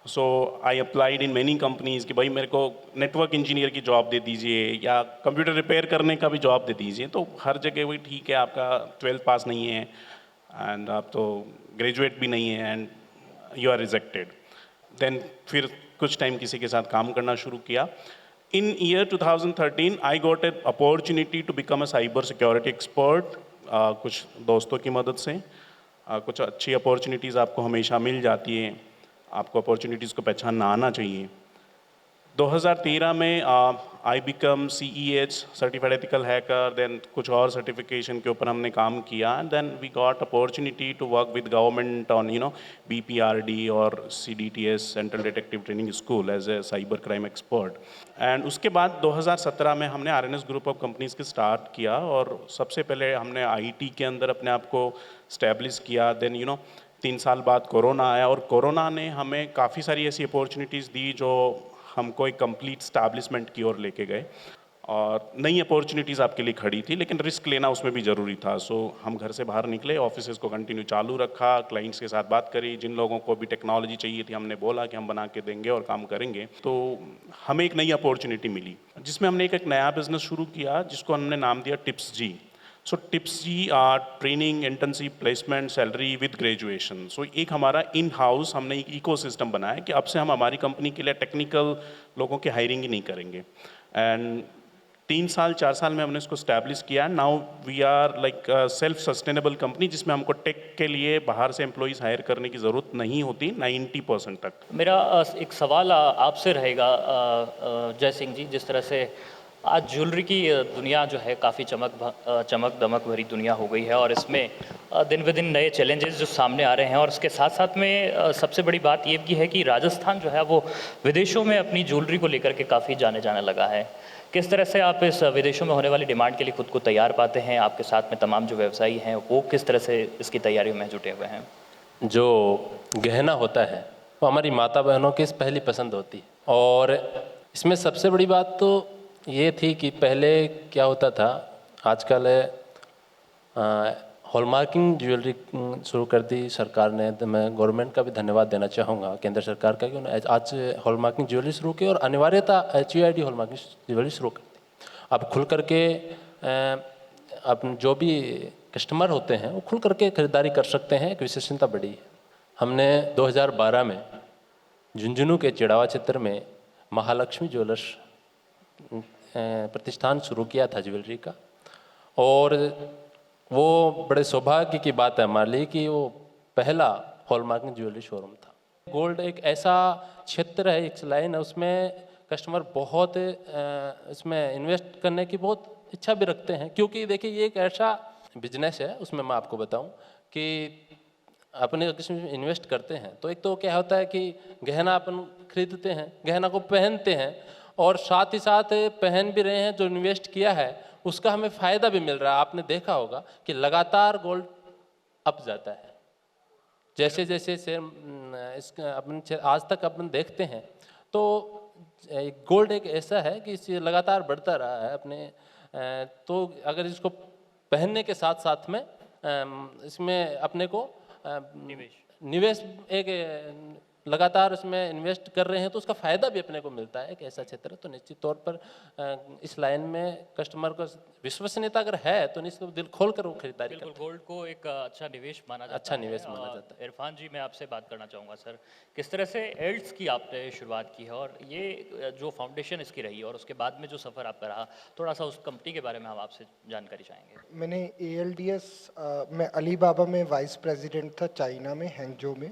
So I applied in many companies कि भाई मेरे को नेटवर्क इंजीनियर की जॉब दे दीजिए या कंप्यूटर रिपेयर करने का भी जॉब दे दीजिए। तो हर जगह वही ठीक है, आपका 12th पास नहीं है एंड आप तो ग्रेजुएट भी नहीं है and you are rejected. Then फिर कुछ टाइम किसी के साथ काम करना शुरू किया। In year 2013 I got a opportunity to become a cyber security expert, कुछ दोस्तों की मदद से। कुछ अच्छी अपॉर्चुनिटीज़ आपको हमेशा मिल जाती हैं, आपको अपॉर्चुनिटीज़ को पहचानना आना चाहिए। 2013 में I become CEH certified ethical hacker. Then कुछ और सर्टिफिकेशन के ऊपर हमने काम किया and then we got opportunity to work with government on BPRD और CDTS central detective training school as a cyber crime expert. And उसके बाद 2017 में हमने RNS ग्रुप ऑफ कंपनीज़ के स्टार्ट किया और सबसे पहले हमने IT के अंदर अपने आप को स्टैब्लिश किया। देन 3 साल बाद कोरोना आया और कोरोना ने हमें काफ़ी सारी ऐसी अपॉर्चुनिटीज़ दी जो हमको एक कंप्लीट स्टैब्लिशमेंट की ओर लेके गए। और नई अपॉर्चुनिटीज़ आपके लिए खड़ी थी, लेकिन रिस्क लेना उसमें भी ज़रूरी था। सो हम घर से बाहर निकले, ऑफिसेज़ को कंटिन्यू चालू रखा, क्लाइंट्स के साथ बात करी, जिन लोगों को भी टेक्नोलॉजी चाहिए थी हमने बोला कि हम बना के देंगे और काम करेंगे। तो हमें एक नई अपॉर्चुनिटी मिली जिसमें हमने एक नया बिज़नेस शुरू किया जिसको हमने नाम दिया TIPS-G। So TIPS-G training, internship, placement, salary with graduation. So एक हमारा इन हाउस हमने एक इकोसिस्टम बनाया कि अब से हम हमारी कंपनी के लिए टेक्निकल लोगों की हायरिंग ही नहीं करेंगे। एंड 3 साल 4 साल में हमने इसको स्टैब्लिश किया। Now we are like self sustainable company जिसमें हमको टेक के लिए बाहर से एम्प्लॉइज़ हायर करने की ज़रूरत नहीं होती 90% तक। मेरा एक सवाल आपसे रहेगा जय सिंह जी, जिस तरह से आज ज्वेलरी की दुनिया जो है काफ़ी चमक दमक भरी दुनिया हो गई है और इसमें दिन ब दिन नए चैलेंजेस जो सामने आ रहे हैं और इसके साथ साथ में सबसे बड़ी बात ये भी है कि राजस्थान जो है वो विदेशों में अपनी ज्वेलरी को लेकर के काफ़ी जाने लगा है। किस तरह से आप इस विदेशों में होने वाली डिमांड के लिए खुद को तैयार पाते हैं? आपके साथ में तमाम जो व्यवसायी हैं वो किस तरह से इसकी तैयारियों में जुटे हुए हैं? जो गहना होता है वो हमारी माता बहनों की पहली पसंद होती है और इसमें सबसे बड़ी बात तो ये थी कि पहले क्या होता था, आजकल हॉलमार्किंग ज्वेलरी शुरू कर दी सरकार ने। तो मैं गवर्नमेंट का भी धन्यवाद देना चाहूँगा, केंद्र सरकार का, कि उन्होंने आज हॉलमार्किंग ज्वेलरी शुरू की और अनिवार्यता HUID हॉलमार्किंग ज्वेलरी शुरू कर दी। अब खुल करके अब जो भी कस्टमर होते हैं वो खुल करके खरीदारी कर सकते हैं, एक विशेषता बड़ी है। हमने 2012 में झुंझुनू के चिड़ावा क्षेत्र में महालक्ष्मी ज्वेलर्स प्रतिष्ठान शुरू किया था ज्वेलरी का, और वो बड़े सौभाग्य की बात है हमारे लिए कि वो पहला हॉलमार्किंग ज्वेलरी शोरूम था। गोल्ड एक ऐसा क्षेत्र है, एक लाइन है, उसमें कस्टमर बहुत इसमें इन्वेस्ट करने की बहुत इच्छा भी रखते हैं, क्योंकि देखिए ये एक ऐसा बिजनेस है, उसमें मैं आपको बताऊं कि अपने किसी में इन्वेस्ट करते हैं तो एक तो क्या होता है कि गहना अपन खरीदते हैं, गहना को पहनते हैं और साथ ही साथ पहन भी रहे हैं, जो इन्वेस्ट किया है उसका हमें फ़ायदा भी मिल रहा है। आपने देखा होगा कि लगातार गोल्ड अप जाता है, जैसे जैसे से अपन आज तक अपन देखते हैं तो गोल्ड एक ऐसा है कि इसे लगातार बढ़ता रहा है अपने। तो अगर इसको पहनने के साथ साथ में इसमें अपने को निवेश एक लगातार इसमें इन्वेस्ट कर रहे हैं तो उसका फ़ायदा भी अपने को मिलता है। एक ऐसा क्षेत्र है तो निश्चित तौर पर इस लाइन में कस्टमर को विश्वसनीयता अगर है तो निश्चित दिल खोल कर वो खरीदारी करते हैं। गोल्ड को एक अच्छा निवेश माना जाता है। अच्छा निवेश माना जाता है। इरफान जी, मैं आपसे बात करना चाहूँगा सर, किस तरह से एल्ट्स की आपने शुरुआत की है और ये जो फाउंडेशन इसकी रही और उसके बाद में जो सफ़र आपका रहा, थोड़ा सा उस कंपनी के बारे में हम आपसे जानकारी चाहेंगे। मैंने ALDS में अलीबाबा में वाइस प्रेसिडेंट था, चाइना में, हैंगजो में।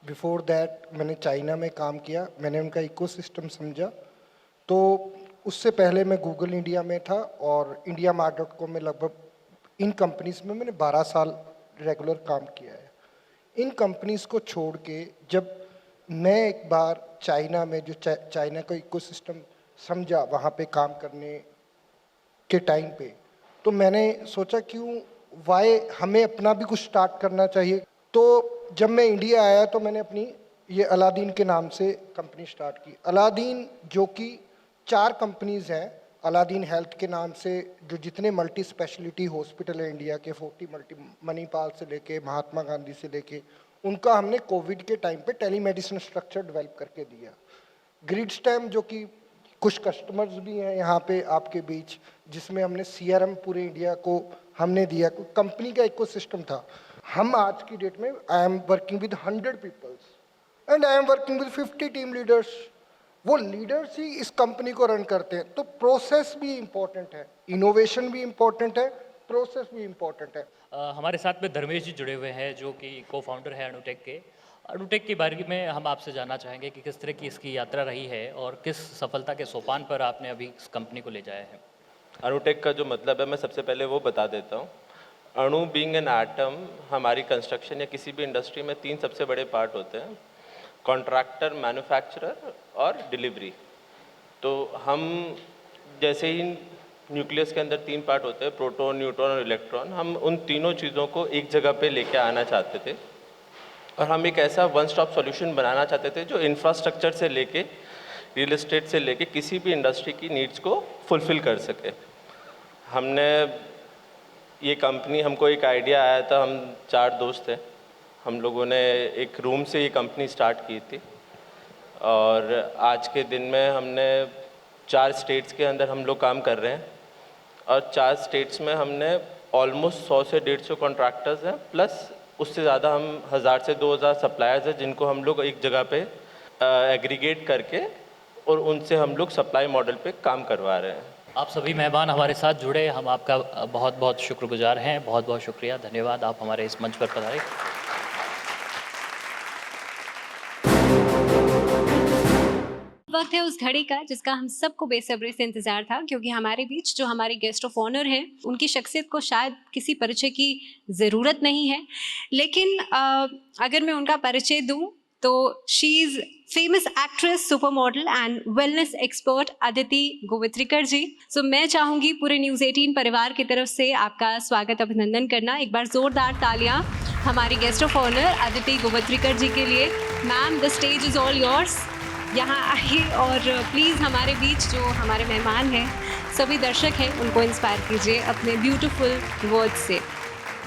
बिफोर दैट मैंने चाइना में काम किया, मैंने उनका इकोसिस्टम समझा। तो उससे पहले मैं गूगल इंडिया में था और IndiaMart.com में, लगभग इन कंपनीज़ में मैंने 12 साल रेगुलर काम किया है। इन कंपनीज़ को छोड़ के जब मैं एक बार चाइना में जो चाइना का इकोसिस्टम समझा वहाँ पे काम करने के टाइम पे, तो मैंने सोचा क्यों वाई हमें अपना भी कुछ स्टार्ट करना चाहिए। तो जब मैं इंडिया आया तो मैंने अपनी ये अलादीन के नाम से कंपनी स्टार्ट की। अलादीन जो कि 4 कंपनीज़ हैं, अलादीन हेल्थ के नाम से जो जितने मल्टी स्पेशलिटी हॉस्पिटल है इंडिया के 40 मणिपाल से लेके महात्मा गांधी से लेके, उनका हमने कोविड के टाइम पे टेलीमेडिसिन स्ट्रक्चर डेवलप करके दिया। ग्रिडस्टैम जो कि कुछ कस्टमर्स भी हैं यहाँ पे आपके बीच, जिसमें हमने CRM पूरे इंडिया को हमने दिया, कंपनी का इकोसिस्टम था। हम आज की डेट में I am working with 100 peoples and I am working with 50 team leaders. वो लीडर्स ही इस कंपनी को रन करते हैं। तो प्रोसेस भी इम्पोर्टेंट है, इनोवेशन भी इम्पोर्टेंट है, प्रोसेस भी इम्पोर्टेंट है। हमारे साथ में धर्मेश जी जुड़े हुए हैं जो कि को फाउंडर है अणुटेक के। अणुटेक के बारे में हम आपसे जानना चाहेंगे कि किस तरह की इसकी यात्रा रही है और किस सफलता के सोपान पर आपने अभी इस कंपनी को ले जाया है। अणुटेक का जो मतलब है मैं सबसे पहले वो बता देता हूँ। अणु बीइंग एन एटम, हमारी कंस्ट्रक्शन या किसी भी इंडस्ट्री में 3 सबसे बड़े पार्ट होते हैं, कॉन्ट्रैक्टर, मैन्युफैक्चरर और डिलीवरी। तो हम जैसे ही न्यूक्लियस के अंदर 3 पार्ट होते हैं, प्रोटॉन, न्यूट्रॉन और इलेक्ट्रॉन, हम उन तीनों चीज़ों को एक जगह पे लेके आना चाहते थे और हम एक ऐसा वन स्टॉप सॉल्यूशन बनाना चाहते थे जो इंफ्रास्ट्रक्चर से लेके रियल एस्टेट से लेके किसी भी इंडस्ट्री की नीड्स को फुलफ़िल कर सके। हमने ये कंपनी, हमको एक आइडिया आया था, हम 4 दोस्त थे, हम लोगों ने एक रूम से ये कंपनी स्टार्ट की थी और आज के दिन में हमने 4 स्टेट्स के अंदर हम लोग काम कर रहे हैं और 4 स्टेट्स में हमने ऑलमोस्ट 100 से 150 कॉन्ट्रैक्टर्स हैं, प्लस उससे ज़्यादा हम 1000 से 2000 सप्लायर्स हैं जिनको हम लोग एक जगह पे एग्रीगेट करके और उनसे हम लोग सप्लाई मॉडल पे काम करवा रहे हैं। आप सभी मेहमान हमारे साथ जुड़े, हम आपका बहुत बहुत शुक्रगुजार हैं। बहुत बहुत शुक्रिया, धन्यवाद, आप हमारे इस मंच पर पधारे। वक्त है उस घड़ी का जिसका हम सबको बेसब्री से इंतजार था, क्योंकि हमारे बीच जो हमारे गेस्ट ऑफ ऑनर हैं उनकी शख्सियत को शायद किसी परिचय की ज़रूरत नहीं है, लेकिन अगर मैं उनका परिचय दूं तो she is famous actress, supermodel and wellness expert Aditi Gowitrikar ji. So मैं चाहूँगी पूरे न्यूज़ 18 परिवार की तरफ से आपका स्वागत, अभिनंदन करना। एक बार ज़ोरदार तालियां हमारी guest of honour Aditi Gowitrikar ji के लिए। Ma'am, the stage is all yours. यहाँ आइए और प्लीज़ हमारे बीच जो हमारे मेहमान हैं, सभी दर्शक हैं, उनको इंस्पायर कीजिए अपने ब्यूटीफुल वर्ड्स से।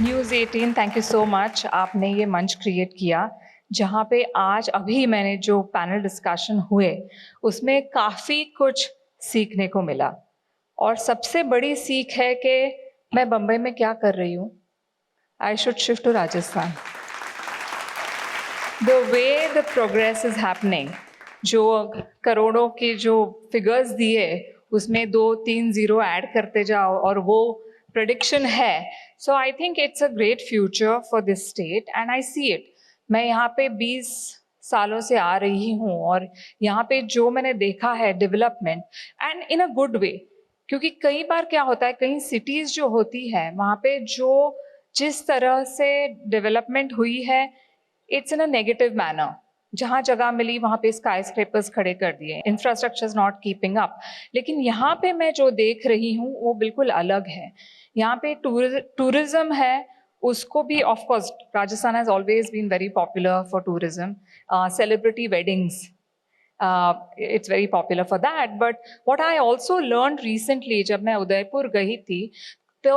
News 18, thank you so much. आपने ये मंच क्रिएट किया जहाँ पे आज अभी मैंने जो पैनल डिस्कशन हुए उसमें काफ़ी कुछ सीखने को मिला और सबसे बड़ी सीख है कि मैं बम्बई में क्या कर रही हूँ। I should shift to Rajasthan. The way the progress is happening, जो करोड़ों के जो फिगर्स दिए उसमें 2-3 ज़ीरो ऐड करते जाओ और वो प्रेडिक्शन है। So I think it's a great future for this state and I see it. मैं यहाँ पे 20 सालों से आ रही हूँ और यहाँ पे जो मैंने देखा है development and in a good way, क्योंकि कई बार क्या होता है, कई सिटीज़ जो होती है वहाँ पे जो जिस तरह से डेवलपमेंट हुई है it's in a negative manner. जहाँ जगह मिली वहाँ पे स्काई स्क्रैपर्स खड़े कर दिए, infrastructure is not keeping up. लेकिन यहाँ पे मैं जो देख रही हूँ वो बिल्कुल अलग है। यहाँ पे टूरिज्म है, उसको भी of course Rajasthan has always been very popular for tourism, celebrity weddings, it's very popular for that. But what I also learned recently जब मैं उदयपुर गई थी तो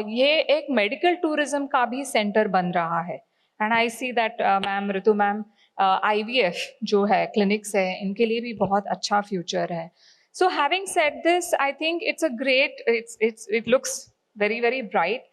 ये एक मेडिकल टूरिज्म का भी सेंटर बन रहा है and I see that ma'am, Ritu ma'am, IVF जो है क्लिनिक्स है, इनके लिए भी बहुत अच्छा फ्यूचर है। So having said this, I think it's a great, it looks very, very bright.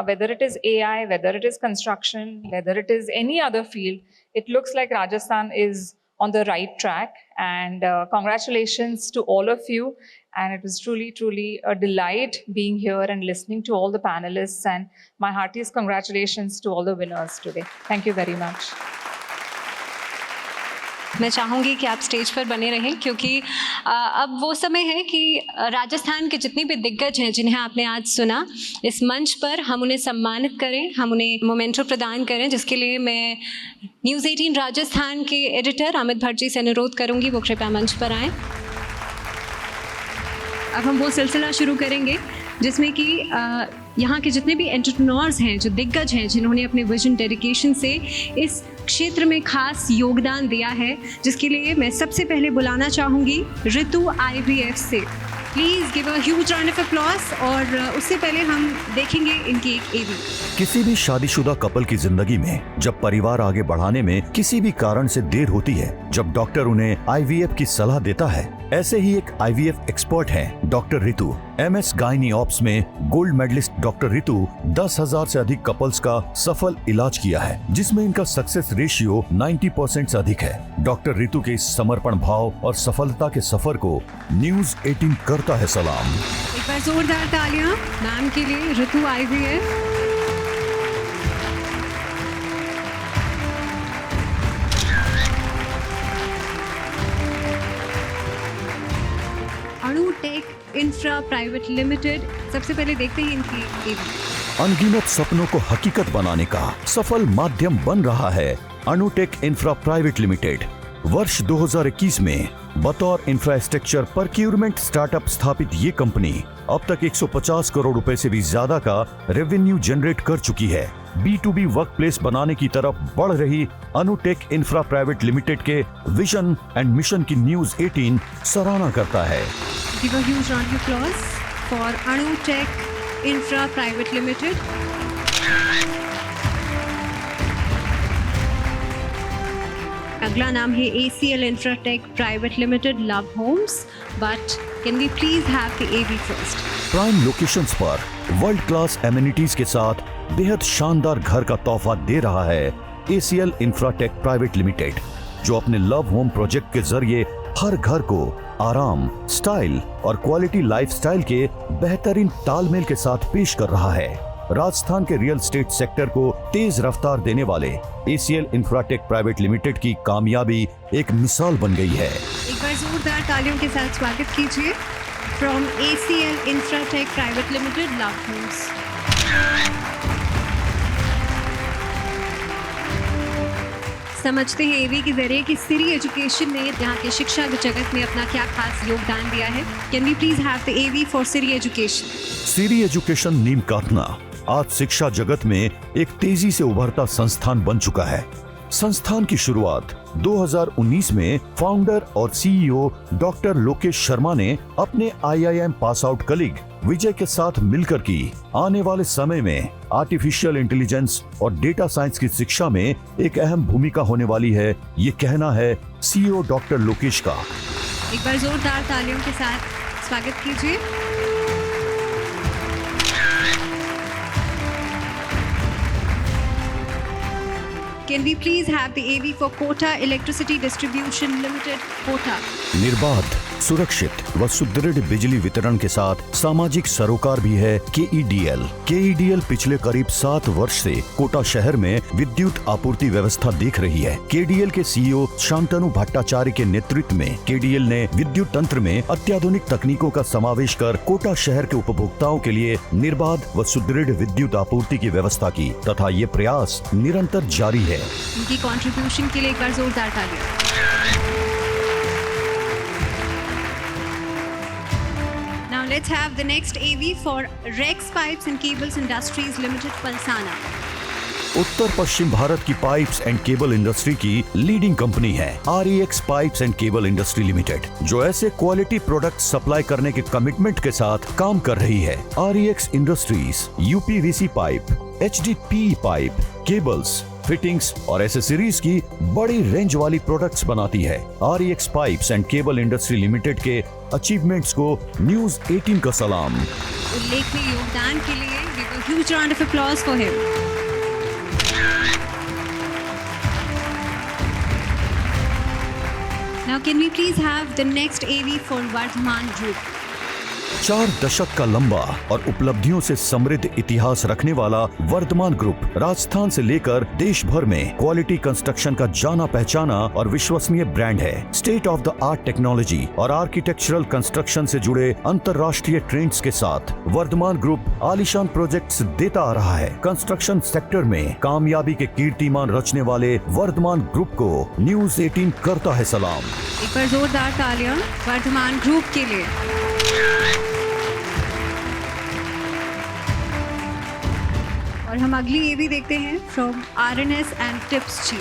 Whether it is AI, whether it is construction, whether it is any other field, it looks like Rajasthan is on the right track. And congratulations to all of you. And it was truly, truly a delight being here and listening to all the panelists. And my heartiest congratulations to all the winners today. Thank you very much. मैं चाहूँगी कि आप stage पर बने रहें, क्योंकि अब वो समय है कि राजस्थान के जितने भी दिग्गज हैं जिन्हें आपने आज सुना, इस मंच पर हम उन्हें सम्मानित करें, हम उन्हें मोमेंटो प्रदान करें, जिसके लिए मैं न्यूज़ 18 राजस्थान के एडिटर अमित भट्ट जी से अनुरोध करूँगी वो कृपया मंच पर आएँ। अब हम वो सिलसिला शुरू करेंगे जिसमें कि यहाँ के जितने भी एंटरप्रेन्योर्स हैं, जो दिग्गज हैं, जिन्होंने अपने विजन डेडिकेशन से इस क्षेत्र में खास योगदान दिया है, जिसके लिए मैं सबसे पहले बुलाना चाहूँगी ऋतु IVF से। Please give a huge round of applause. और उससे पहले हम देखेंगे इनकी एक एवी। किसी भी शादीशुदा कपल की जिंदगी में जब परिवार आगे बढ़ाने में किसी भी कारण से देर होती है, जब डॉक्टर उन्हें IVF की सलाह देता है, ऐसे ही एक IVF एक्सपर्ट है डॉक्टर ऋतु। MS गायनी ऑप्स में गोल्ड मेडलिस्ट डॉक्टर ऋतु 10,000 से अधिक कपल्स का सफल इलाज किया है, जिसमें इनका सक्सेस रेशियो 90% से अधिक है। डॉक्टर ऋतु के इस समर्पण भाव और सफलता के सफर को न्यूज़ 18 करता है सलाम। एक बार जोरदार तालियां मैम के लिए, ऋतु IVF। अणु टेक इंफ्रा प्राइवेट लिमिटेड, सबसे पहले देखते हैं इनकी एवी। अनगिनत सपनों को हकीकत बनाने का सफल माध्यम बन रहा है अणुटेक इंफ्रा प्राइवेट लिमिटेड। वर्ष 2021 में बतौर इंफ्रास्ट्रक्चर प्रोक्योरमेंट स्टार्टअप स्थापित ये कंपनी अब तक 150 करोड़ रुपए से भी ज्यादा का रेवेन्यू जनरेट कर चुकी है। B2B वर्क प्लेस बनाने की तरफ बढ़ रही अणुटेक इंफ्रा प्राइवेट लिमिटेड के विजन एंड मिशन की न्यूज़ 18 सराहना करता है। Give a huge round of applause for Anutech Infra Private Limited. अगला नाम है ACL Infratech Private Limited, Love Homes. But can we please have the AV first? Prime locations पर world class amenities के साथ बेहद शानदार घर का तोहफा दे रहा है ACL Infratech Private Limited, जो अपने लव होम प्रोजेक्ट के जरिए हर घर को आराम, स्टाइल और क्वालिटी लाइफस्टाइल के बेहतरीन तालमेल के साथ पेश कर रहा है। राजस्थान के रियल एस्टेट सेक्टर को तेज रफ्तार देने वाले ACL Infratech Private Limited की कामयाबी एक मिसाल बन गई है। एक बार जोरदार तालियों के साथ स्वागत कीजिए from ACL Infratech Private Limited, Love Homes। समझते हैं एवी के जरिए कि सिरी एजुकेशन ने यहाँ के शिक्षा जगत में अपना क्या खास योगदान दिया है। Can we please have the AV for Siri एजुकेशन? सिरी एजुकेशन नीम काटना आज शिक्षा जगत में एक तेजी से उभरता संस्थान बन चुका है। संस्थान की शुरुआत 2019 में फाउंडर और CEO डॉक्टर लोकेश शर्मा ने अपने IIM पास आउट कलीग विजय के साथ मिलकर की। आने वाले समय में आर्टिफिशियल इंटेलिजेंस और डेटा साइंस की शिक्षा में एक अहम भूमिका होने वाली है, ये कहना है CEO डॉक्टर लोकेश का। एक बार जोरदार तालियों के साथ स्वागत कीजिए। Can we please have the AV for Kota Electricity Distribution Limited, Kota? निर्बाध, सुरक्षित व सुदृढ़ बिजली वितरण के साथ सामाजिक सरोकार भी है KEDL। KEDL पिछले करीब 7 वर्ष से कोटा शहर में विद्युत आपूर्ति व्यवस्था देख रही है। KEDL के CEO शांतनु भट्टाचार्य के नेतृत्व में KEDL ने विद्युत तंत्र में अत्याधुनिक तकनीकों का समावेश कर कोटा शहर के उपभोक्ताओं के लिए निर्बाध व सुदृढ़ विद्युत आपूर्ति की व्यवस्था की तथा ये प्रयास निरंतर जारी है। उनकी कंट्रीब्यूशन के लिए एक बार जोरदार तालियां। Now let's have the next AV for Rex Pipes and Cables Industries Limited, Palsana. उत्तर पश्चिम भारत की पाइप्स एंड केबल इंडस्ट्री की लीडिंग कंपनी है REX pipes and cable industry limited, जो ऐसे क्वालिटी प्रोडक्ट सप्लाई करने के कमिटमेंट के साथ काम कर रही है। REX industries UPVC pipe, HDPE pipe, cables, fittings और एसेसरीज की बड़ी रेंज वाली प्रोडक्ट्स बनाती है। REX pipes and cable industry limited के अचीवमेंट्स को न्यूज़ 18 का सलाम। उल्लेखनीय योगदान के लिए give a huge round of applause for him. Now can we please have the next AV for Vardhaman Group? 4 दशक का लंबा और उपलब्धियों से समृद्ध इतिहास रखने वाला वर्धमान ग्रुप राजस्थान से लेकर देश भर में क्वालिटी कंस्ट्रक्शन का जाना पहचाना और विश्वसनीय ब्रांड है। State of the art technology और आर्किटेक्चरल कंस्ट्रक्शन से जुड़े अंतर्राष्ट्रीय ट्रेंड्स के साथ वर्धमान ग्रुप आलीशान प्रोजेक्ट्स देता आ रहा है। कंस्ट्रक्शन सेक्टर में कामयाबी के कीर्तिमान रचने वाले वर्धमान ग्रुप को न्यूज़ 18 करता है सलाम। एक बार जोरदार तालियां वर्धमान ग्रुप के लिए। और हम अगली ये भी देखते हैं from RNS and tips ji.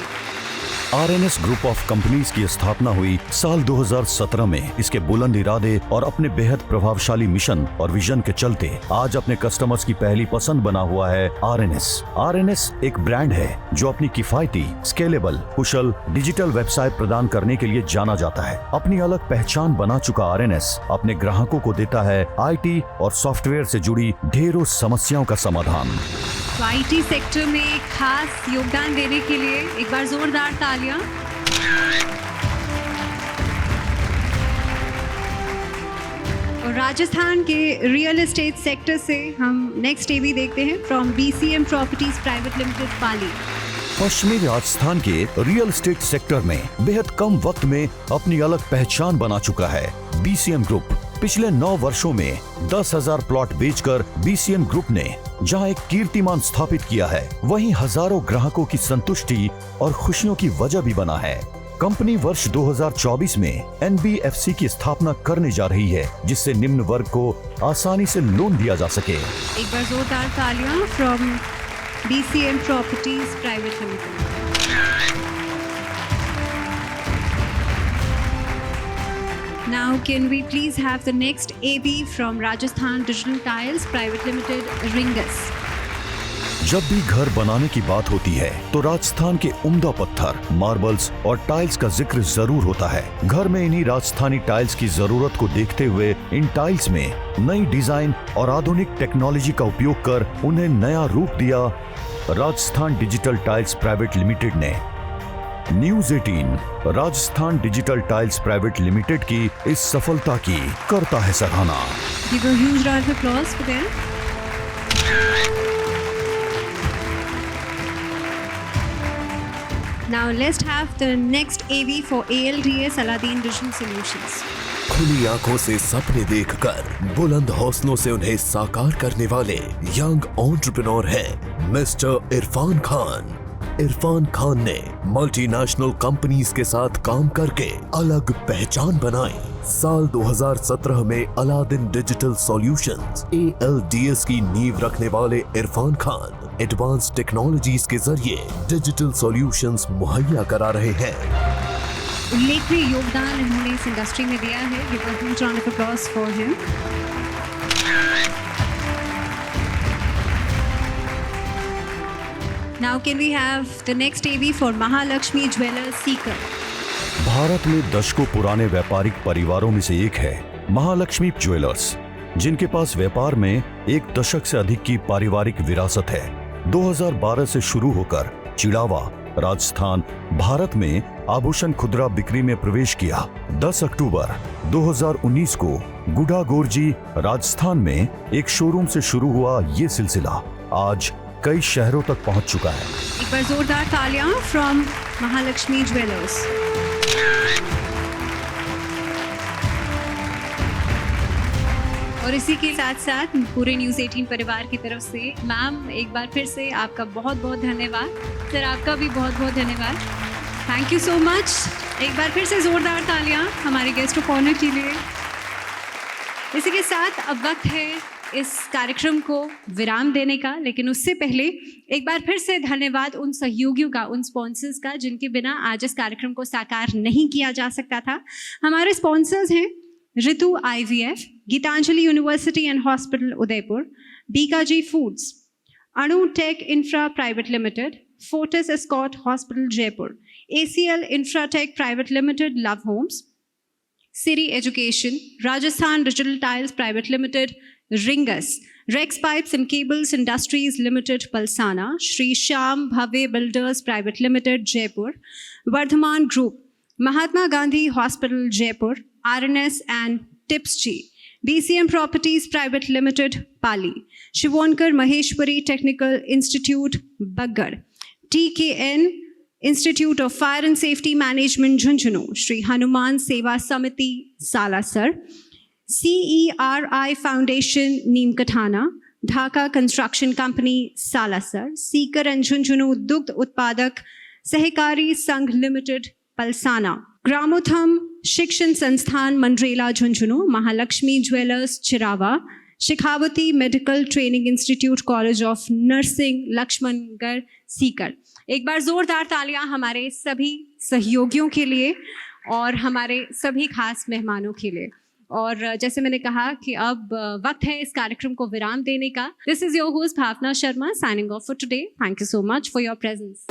RNS group of companies की स्थापना हुई साल 2017 में। इसके बुलंद इरादे और अपने बेहद प्रभावशाली मिशन और विजन के चलते आज अपने कस्टमर्स की पहली पसंद बना हुआ है RNS। RNS एक ब्रांड है जो अपनी किफायती, स्केलेबल, कुशल डिजिटल वेबसाइट प्रदान करने के लिए जाना जाता है। अपनी अलग पहचान बना चुका RNS अपने ग्राहकों को देता है IT और सॉफ्टवेयर से जुड़ी ढेरों समस्याओं का समाधान। तो IT सेक्टर में खास योगदान देने के लिए एक बार जोरदार तालियां। और राजस्थान के रियल एस्टेट सेक्टर से हम नेक्स्ट ये भी देखते हैं from BCM properties private limited Pali. पश्चिमी राजस्थान के रियल एस्टेट सेक्टर में बेहद कम वक्त में अपनी अलग पहचान बना चुका है BCM ग्रुप। पिछले 9 वर्षों में 10,000 प्लॉट बेचकर BCM ग्रुप ने जहां एक कीर्तिमान स्थापित किया है, वहीं हजारों ग्राहकों की संतुष्टि और खुशियों की वजह भी बना है। कंपनी वर्ष 2024 में NBFC की स्थापना करने जा रही है, जिससे निम्न वर्ग को आसानी से लोन दिया जा सके। एक बार जोरदार तालियां from BCM properties private limited. Now can we please have the next AB from Rajasthan Digital Tiles Private Limited, Ringus। जब भी घर बनाने की बात होती है तो राजस्थान के उम्दा पत्थर, मार्बल्स और टाइल्स का जिक्र जरूर होता है। घर में इन्हीं राजस्थानी टाइल्स की जरूरत को देखते हुए इन टाइल्स में नई डिजाइन और आधुनिक टेक्नोलॉजी का उपयोग कर उन्हें नया रूप दिया Rajasthan digital tiles private limited ने। News 18 Rajasthan digital tiles private limited की इस सफलता की करता है सराहना। Give a huge round of applause for them। Now let's have the next AV for ALDS Aladdin Digital Solutions। खुली आंखों से सपने देखकर बुलंद हौसलों से उन्हें साकार करने वाले यंग एंटरप्रेन्योर हैं मिस्टर इरफान खान। इरफान खान ने मल्टीनेशनल कंपनीज के साथ काम करके अलग पहचान बनाई। साल 2017 में अलादीन डिजिटल सॉल्यूशंस ALDS की नींव रखने वाले इरफान खान एडवांस टेक्नोलॉजीज के जरिए डिजिटल सॉल्यूशंस मुहैया करा रहे हैं। उल्लेखनीय योगदान इन्होंने इस इंडस्ट्री में दिया है। Give a huge round of applause for him। Now can we have the next AV for Mahalakshmi Jewelers Seeker। Bharat में दशकों पुराने व्यापारिक परिवारों में से एक है महालक्ष्मी ज्वेलर्स, जिनके पास व्यापार में एक दशक से अधिक की पारिवारिक विरासत है। 2012 से शुरू होकर चिड़ावा, राजस्थान, भारत में आभूषण खुदरा बिक्री में प्रवेश किया। 10 अक्टूबर 2019 को गुड़ागोरजी, राजस्थान में एक शोरूम से शुरू हुआ ये सिलसिला आज कई शहरों तक पहुंच चुका है। एक बार जोरदार तालियां फ्रॉम महालक्ष्मी ज्वेलर्स। और इसी के साथ साथ पूरे न्यूज़ 18 परिवार की तरफ से मैम एक बार फिर से आपका बहुत बहुत धन्यवाद। सर आपका भी बहुत बहुत धन्यवाद। Thank you so much. एक बार फिर से जोरदार तालियां हमारे गेस्ट ऑफ ऑनर के लिए। इसी के साथ अब वक्त है इस कार्यक्रम को विराम देने का, लेकिन उससे पहले एक बार फिर से धन्यवाद उन सहयोगियों का, उन स्पॉन्सर्स का जिनके बिना आज इस कार्यक्रम को साकार नहीं किया जा सकता था। हमारे स्पॉन्सर्स हैं Ritu IVF, Geetanjali university and hospital Udaipur, Bikaji foods, Anu take infra private limited, Fortis escort hospital Jaipur, ACL Infratech private limited love Holmes, Siri education, Rajasthan digital tiles private limited Ringus, Rex Pipes and Cables Industries Limited Palsana, Shri Shyam Bhavya Builders Private Limited Jaipur, Vardhaman Group, Mahatma Gandhi Hospital Jaipur, RNS and Tips G, BCM Properties Private Limited, Pali, Shivonkar Maheshwari Technical Institute, Baggar, TKN Institute of Fire and Safety Management, Jhunjhunu, Shri Hanuman Seva Samiti, Salasar, CERI Foundation, Neemkathana, Dhaka Construction Company, Salasar, Sikar and Jhunjhunu Dugdh Utpadak Sahakari Sangh Limited, Palsana, Gramotham Shikshan Sansthan, Mandrela, Jhunjhunu, Mahalakshmi Jewellers, Chirawa, Shikhavati Medical Training Institute, College of Nursing, Lakshmangarh, Sikar. एक बार जोरदार तालियां हमारे सभी सहयोगियों के लिए और हमारे सभी खास मेहमानों के लिए। और जैसे मैंने कहा कि अब वक्त है इस कार्यक्रम को विराम देने का। This is your host Bhavna Sharma signing off for today. Thank you so much for your presence.